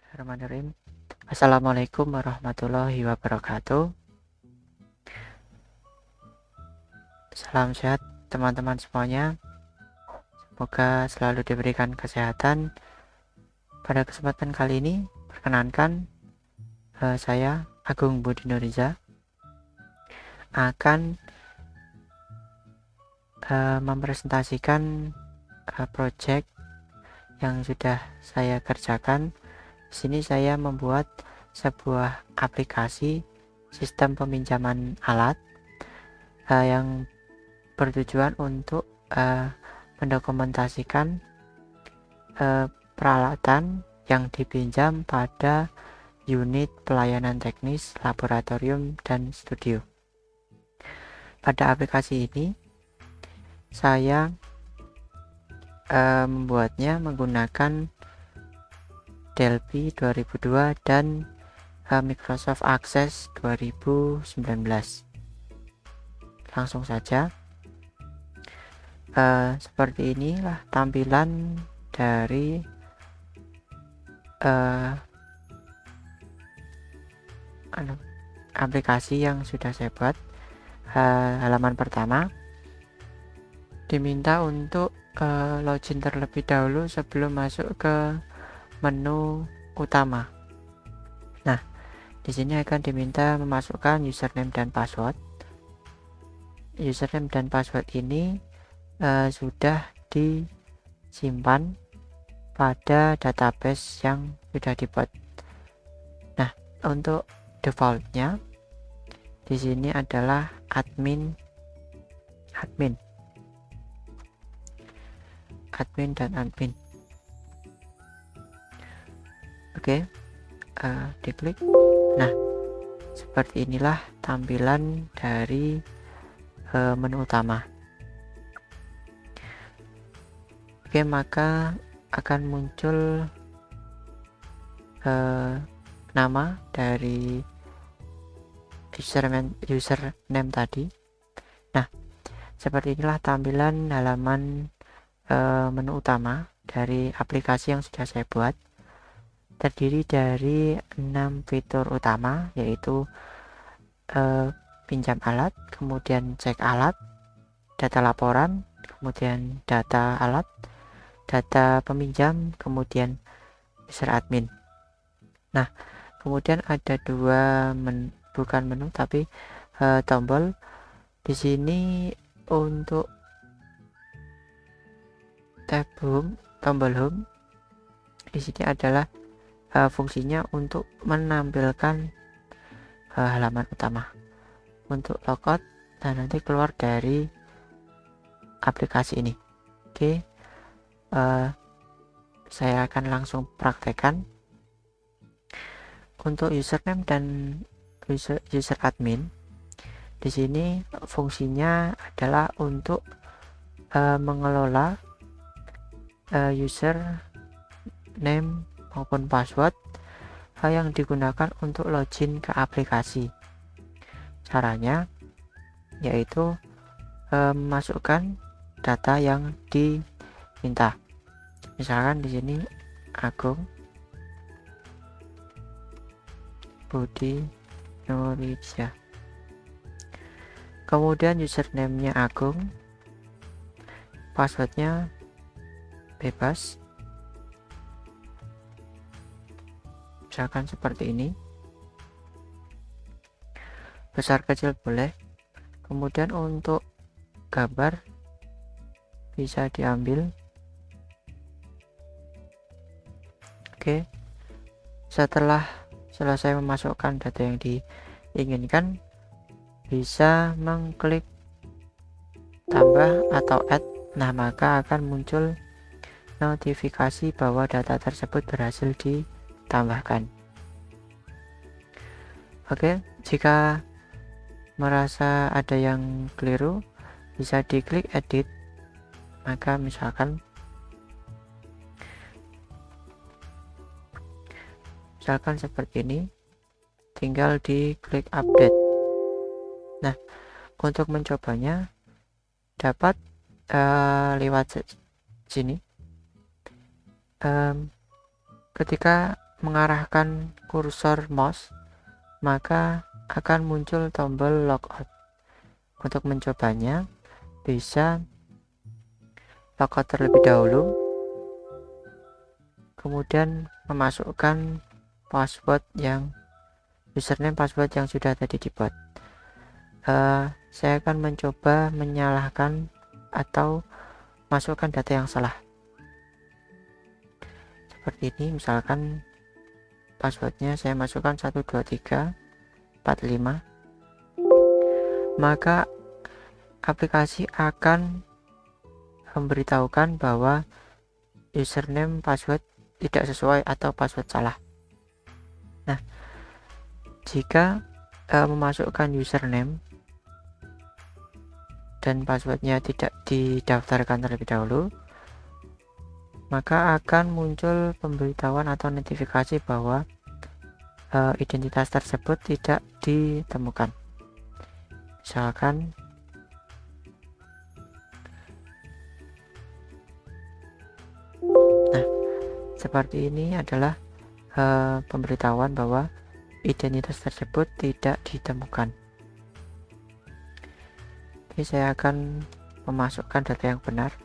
Bismillahirrahmanirrahim. Assalamualaikum warahmatullahi wabarakatuh. Salam sehat teman-teman semuanya. Semoga selalu diberikan kesehatan. Pada kesempatan kali ini, perkenankan saya Agung Budi Nuriza akan mempresentasikan project yang sudah saya kerjakan. Di sini saya membuat sebuah aplikasi sistem peminjaman alat yang bertujuan untuk mendokumentasikan peralatan yang dipinjam pada unit pelayanan teknis, laboratorium, dan studio. Pada aplikasi ini saya membuatnya menggunakan Delphi 2002 dan Microsoft Access 2019. Langsung saja. Seperti inilah tampilan dari aplikasi yang sudah saya buat. Halaman pertama diminta untuk login terlebih dahulu sebelum masuk ke menu utama. Nah, di sini akan diminta memasukkan username dan password. Username dan password ini sudah disimpan pada database yang sudah dibuat. Nah, untuk defaultnya di sini adalah admin dan admin. Oke, diklik. Nah, seperti inilah tampilan dari menu utama. Oke, maka akan muncul nama dari username tadi. Nah, seperti inilah tampilan halaman menu utama dari aplikasi yang sudah saya buat. Terdiri dari 6 fitur utama, yaitu pinjam alat, kemudian cek alat, data laporan, kemudian data alat, data peminjam, kemudian user admin. Nah, kemudian ada dua bukan menu tapi tombol. Di sini untuk tab home, tombol home di sini adalah fungsinya untuk menampilkan halaman utama. Untuk logout dan nanti keluar dari aplikasi ini. Oke, saya akan langsung praktekkan. Untuk username dan user admin, di sini fungsinya adalah untuk mengelola username maupun password yang digunakan untuk login ke aplikasi. Caranya yaitu memasukkan data yang diminta. Misalkan di sini Agung Budi Nuriza. Kemudian username-nya Agung, passwordnya bebas. Misalkan seperti ini, besar kecil boleh. Kemudian untuk gambar bisa diambil. Oke, setelah selesai memasukkan data yang diinginkan, bisa mengklik tambah atau add. Nah, maka akan muncul notifikasi bahwa data tersebut berhasil ditambahkan. Oke, jika merasa ada yang keliru, bisa diklik edit. Maka misalkan seperti ini, tinggal diklik update. Nah, untuk mencobanya dapat lewat sini. Ketika mengarahkan kursor mouse, maka akan muncul tombol logout. Untuk mencobanya, bisa logout terlebih dahulu, kemudian memasukkan password yang username password yang sudah tadi dibuat. Saya akan mencoba menyalahkan atau masukkan data yang salah. Seperti ini, misalkan passwordnya saya masukkan 12345, maka aplikasi akan memberitahukan bahwa username password tidak sesuai atau password salah. Nah, jika memasukkan username dan passwordnya tidak didaftarkan terlebih dahulu, maka akan muncul pemberitahuan atau notifikasi bahwa identitas tersebut tidak ditemukan. Misalkan seperti ini adalah pemberitahuan bahwa identitas tersebut tidak ditemukan. Oke, saya akan memasukkan data yang benar.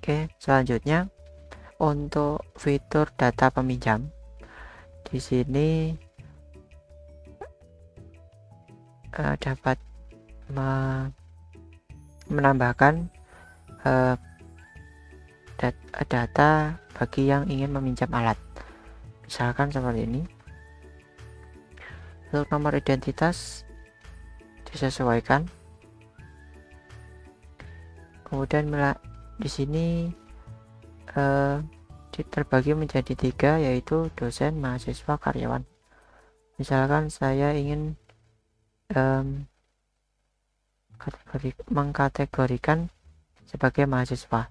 Oke, selanjutnya untuk fitur data peminjam, di sini dapat menambahkan data bagi yang ingin meminjam alat. Misalkan seperti ini. Untuk nomor identitas disesuaikan. Kemudian di sini terbagi menjadi 3, yaitu dosen, mahasiswa, karyawan. Misalkan saya ingin mengkategorikan sebagai mahasiswa.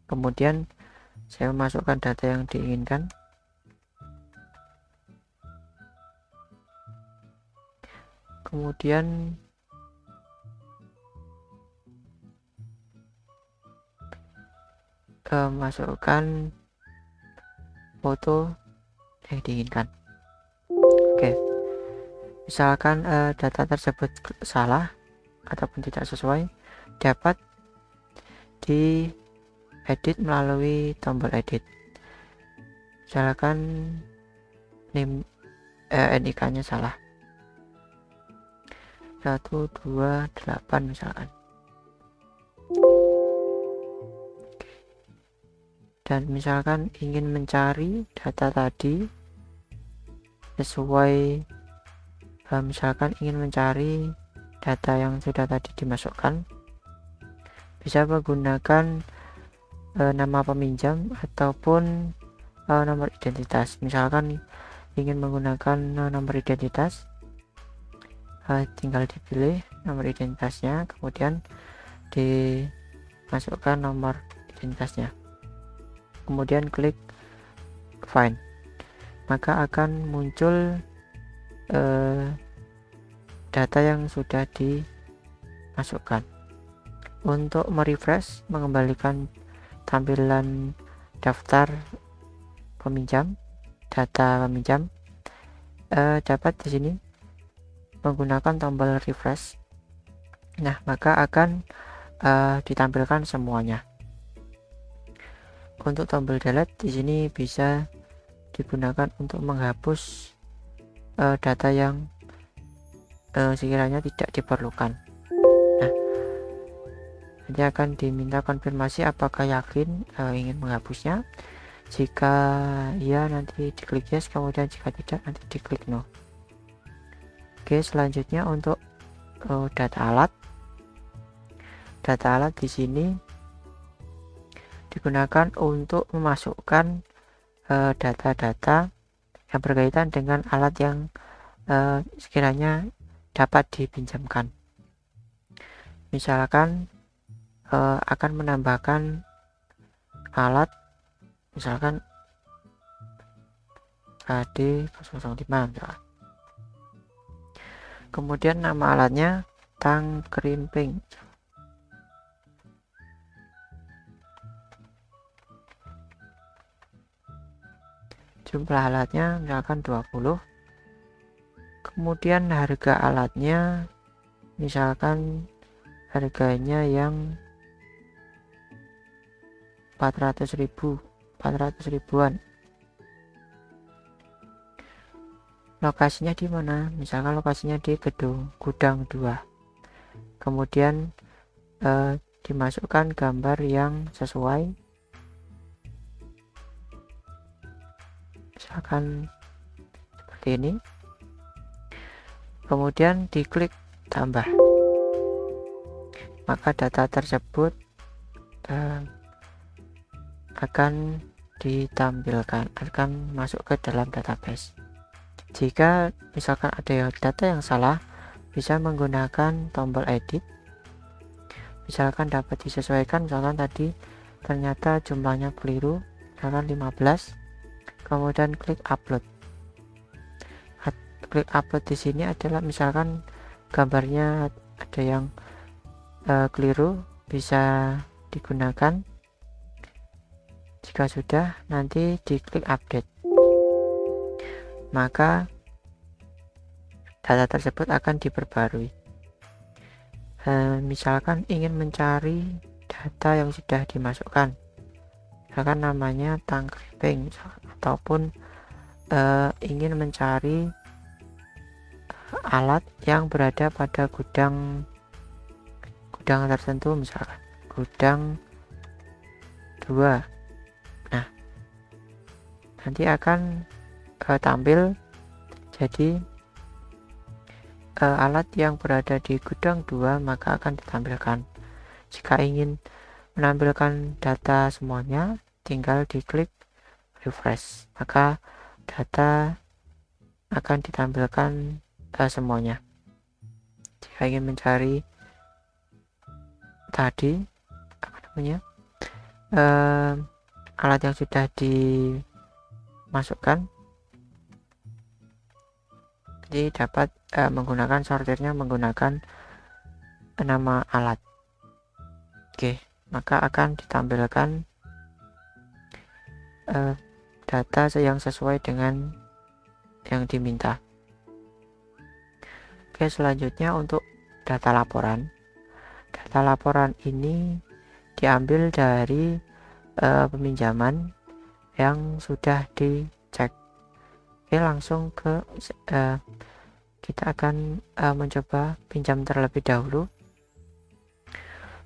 Kemudian saya memasukkan data yang diinginkan. Kemudian masukkan foto yang diinginkan. Oke, misalkan data tersebut salah ataupun tidak sesuai, dapat diedit melalui tombol edit. Misalkan NIK nya salah 128 misalkan. Dan misalkan ingin mencari data tadi sesuai, misalkan ingin mencari data yang sudah tadi dimasukkan, bisa menggunakan nama peminjam ataupun nomor identitas. Misalkan ingin menggunakan nomor identitas, tinggal dipilih nomor identitasnya, kemudian dimasukkan nomor identitasnya, kemudian klik find, maka akan muncul data yang sudah dimasukkan. Untuk merefresh, mengembalikan tampilan daftar peminjam, data peminjam, dapat di sini menggunakan tombol refresh. Nah, maka akan ditampilkan semuanya. Untuk tombol delete di sini bisa digunakan untuk menghapus data yang sekiranya tidak diperlukan. Nah, nanti akan diminta konfirmasi apakah yakin ingin menghapusnya. Jika iya, nanti diklik yes, kemudian jika tidak, nanti diklik no. Oke, selanjutnya untuk data alat. Data alat di sini digunakan untuk memasukkan data-data yang berkaitan dengan alat yang sekiranya dapat dipinjamkan. Misalkan akan menambahkan alat, misalkan KD 005 misalkan. Kemudian nama alatnya tang krimping. Jumlah alatnya misalkan 20. Kemudian harga alatnya misalkan harganya yang 400.000, 400 ribuan. Lokasinya di mana? Misalkan lokasinya di gedung gudang 2. Kemudian dimasukkan gambar yang sesuai, misalkan seperti ini. Kemudian diklik tambah, maka data tersebut akan ditampilkan, akan masuk ke dalam database. Jika misalkan ada data yang salah, bisa menggunakan tombol edit. Misalkan dapat disesuaikan, misalkan tadi ternyata jumlahnya keliru, misalkan 15. Kemudian klik upload. Klik upload di sini adalah misalkan gambarnya ada yang keliru, bisa digunakan. Jika sudah, nanti diklik update, maka data tersebut akan diperbarui. Misalkan ingin mencari data yang sudah dimasukkan, misalkan namanya tang krimping, ataupun ingin mencari alat yang berada pada gudang tertentu, misalkan gudang 2. Nah, nanti akan tampil jadi alat yang berada di gudang 2, maka akan ditampilkan. Jika ingin menampilkan data semuanya, tinggal diklik refresh, maka data akan ditampilkan semuanya. Jika ingin mencari tadi alat yang sudah dimasukkan, jadi dapat menggunakan sortirnya menggunakan nama alat. Oke, maka akan ditampilkan data yang sesuai dengan yang diminta. Oke, selanjutnya untuk data laporan. Data laporan ini diambil dari peminjaman yang sudah dicek. Oke, langsung ke kita akan mencoba pinjam terlebih dahulu.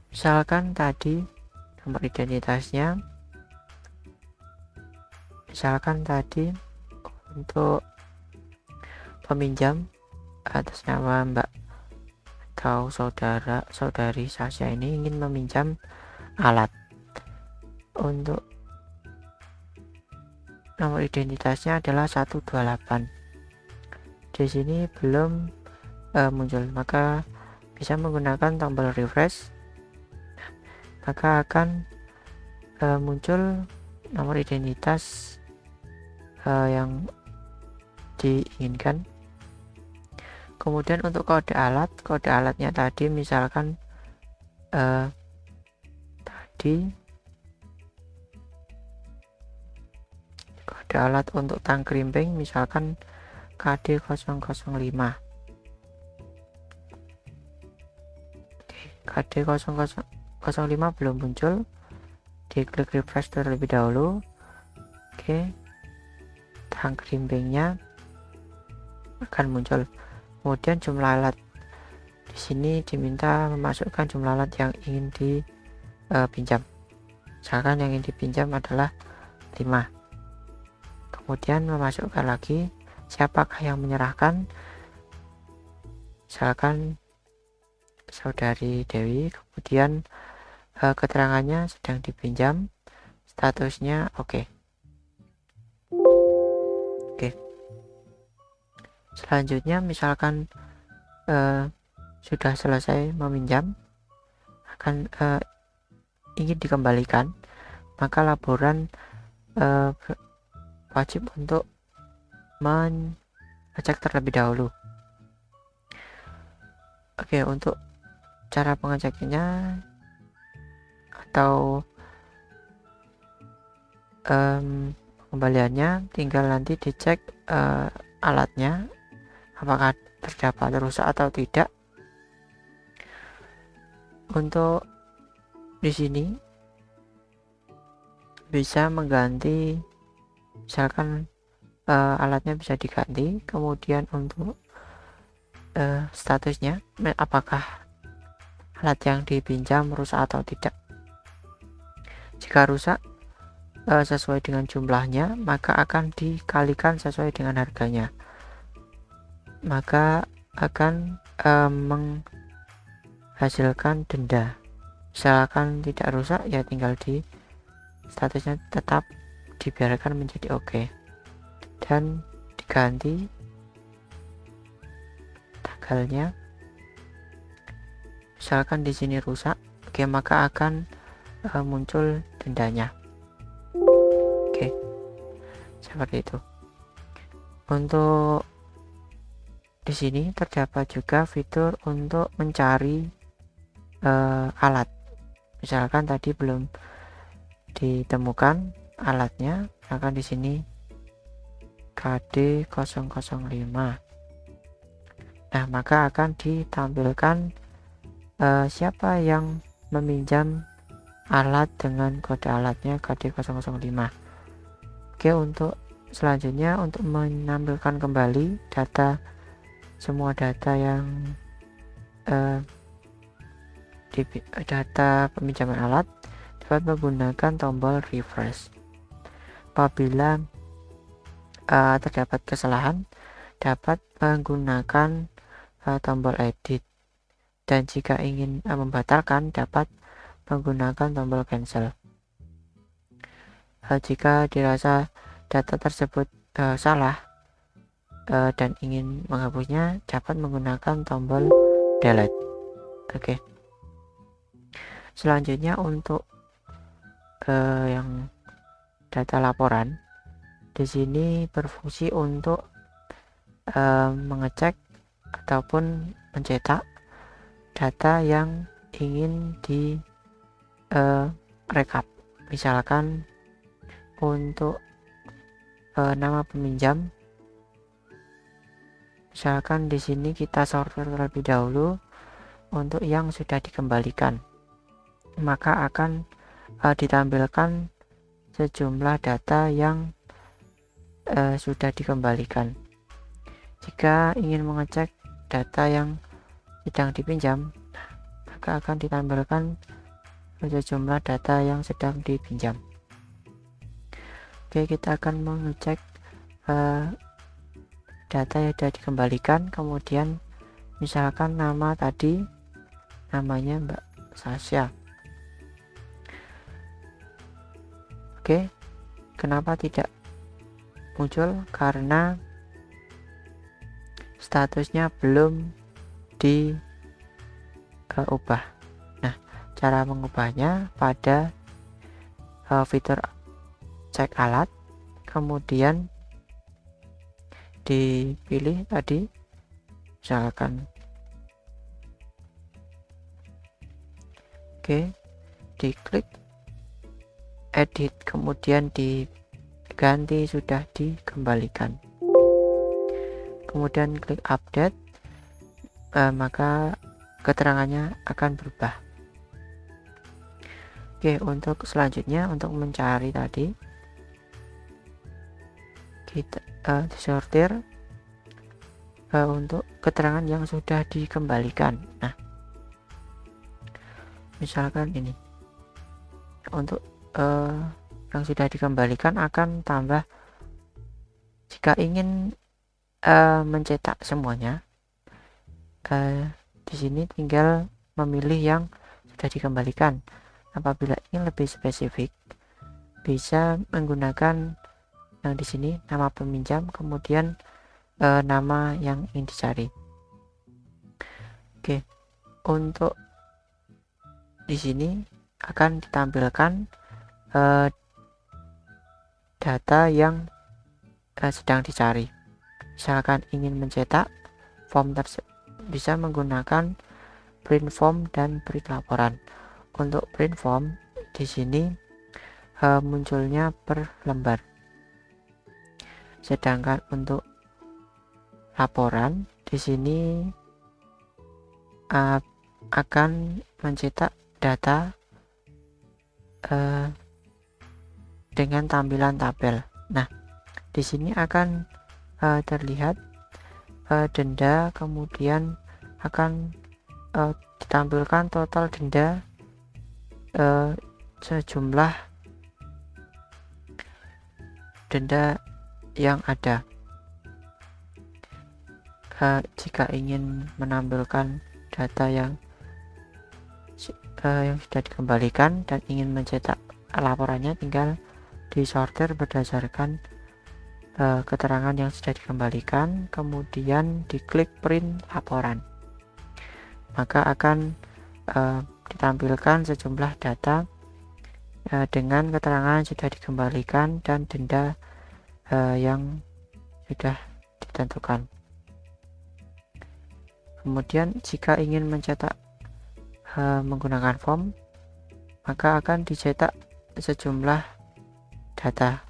Misalkan tadi nomor identitasnya, misalkan tadi untuk peminjam atas nama Mbak atau saudari Sasha ini ingin meminjam alat. Untuk nomor identitasnya adalah 128. Di sini belum muncul, maka bisa menggunakan tombol refresh, maka akan muncul nomor identitas yang diinginkan. Kemudian untuk kode alatnya tadi misalkan kode alat untuk tang krimping misalkan KD005. KD005 belum muncul, diklik refresh terlebih dahulu. Oke, tang krimpingnya akan muncul. Kemudian jumlah alat, di sini diminta memasukkan jumlah alat yang ingin dipinjam. Misalkan yang ingin dipinjam adalah 5. Kemudian memasukkan lagi siapakah yang menyerahkan, misalkan saudari Dewi. Kemudian keterangannya sedang dipinjam, statusnya oke. Selanjutnya misalkan sudah selesai meminjam, akan ingin dikembalikan, maka laporan wajib untuk mengecek terlebih dahulu. Oke, untuk cara pengecekannya atau pengembaliannya tinggal nanti dicek alatnya apakah terdapat rusak atau tidak. Untuk di sini bisa mengganti, misalkan alatnya bisa diganti, kemudian untuk statusnya apakah alat yang dipinjam rusak atau tidak. Jika rusak sesuai dengan jumlahnya, maka akan dikalikan sesuai dengan harganya, maka akan menghasilkan denda. Misalkan tidak rusak, ya tinggal di statusnya tetap dibiarkan menjadi oke, dan diganti tanggalnya. Misalkan di sini rusak, oke, maka akan muncul dendanya. Oke, seperti itu. Untuk di sini terdapat juga fitur untuk mencari alat. Misalkan tadi belum ditemukan alatnya, maka di sini KD 005. Nah, maka akan ditampilkan siapa yang meminjam alat dengan kode alatnya KD 005. Oke, untuk selanjutnya untuk menampilkan kembali semua data yang data peminjaman alat dapat menggunakan tombol refresh. Apabila terdapat kesalahan, dapat menggunakan tombol edit, dan jika ingin membatalkan dapat menggunakan tombol cancel. Jika dirasa data tersebut salah dan ingin menghapusnya, dapat menggunakan tombol delete. Oke. Selanjutnya untuk yang data laporan, di sini berfungsi untuk mengecek ataupun mencetak data yang ingin di rekap. Misalkan untuk nama peminjam, misalkan di sini kita sortir terlebih dahulu untuk yang sudah dikembalikan, maka akan ditampilkan sejumlah data yang sudah dikembalikan. Jika ingin mengecek data yang sedang dipinjam, maka akan ditampilkan sejumlah data yang sedang dipinjam. Oke, kita akan mengecek data yang sudah dikembalikan. Kemudian misalkan nama tadi namanya Mbak Sasha. Oke, kenapa tidak muncul? Karena statusnya belum diubah. Nah, cara mengubahnya pada fitur cek alat, kemudian dipilih tadi, misalkan oke, diklik edit, kemudian diganti sudah dikembalikan, kemudian klik update, maka keterangannya akan berubah. Oke, untuk selanjutnya untuk mencari tadi kita disortir untuk keterangan yang sudah dikembalikan. Nah, misalkan ini untuk yang sudah dikembalikan akan tambah. Jika ingin mencetak semuanya, di sini tinggal memilih yang sudah dikembalikan. Apabila ingin lebih spesifik, bisa menggunakan yang di sini nama peminjam, kemudian nama yang ingin dicari. Oke, untuk di sini akan ditampilkan data yang sedang dicari. Misalkan ingin mencetak bisa menggunakan print form dan print laporan. Untuk print form di sini munculnya per lembar, sedangkan untuk laporan di sini akan mencetak data dengan tampilan tabel. Nah, di sini akan terlihat denda, kemudian akan ditampilkan total denda sejumlah denda yang ada. Jika ingin menampilkan data yang sudah dikembalikan dan ingin mencetak laporannya, tinggal disortir berdasarkan keterangan yang sudah dikembalikan, kemudian diklik print laporan, maka akan ditampilkan sejumlah data dengan keterangan sudah dikembalikan dan denda yang sudah ditentukan. Kemudian jika ingin mencetak menggunakan form, maka akan dicetak sejumlah data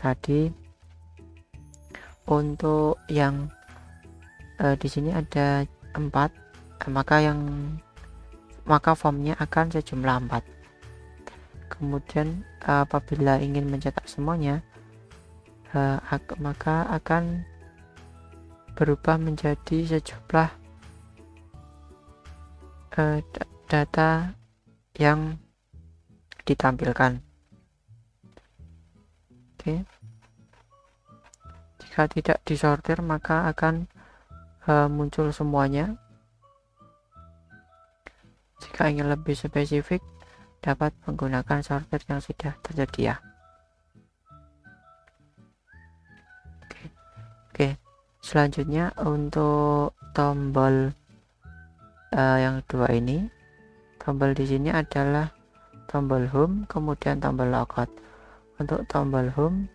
tadi. Untuk yang di sini ada 4, maka formnya akan sejumlah 4. Kemudian apabila ingin mencetak semuanya, maka akan berubah menjadi sejumlah data yang ditampilkan. Oke. Jika tidak disortir, maka akan muncul semuanya. Jika ingin lebih spesifik, dapat menggunakan sortir yang sudah tersedia. Oke. Selanjutnya untuk tombol yang kedua ini, tombol di sini adalah tombol home, kemudian tombol logout. Untuk tombol home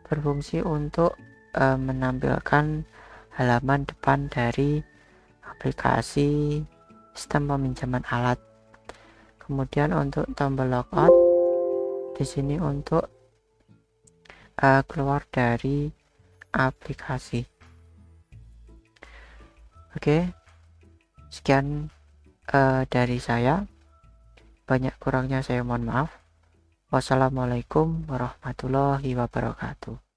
berfungsi untuk menampilkan halaman depan dari aplikasi sistem peminjaman alat. Kemudian untuk tombol logout di sini untuk keluar dari aplikasi. Oke, sekian dari saya. Banyak kurangnya saya mohon maaf. Wassalamualaikum warahmatullahi wabarakatuh.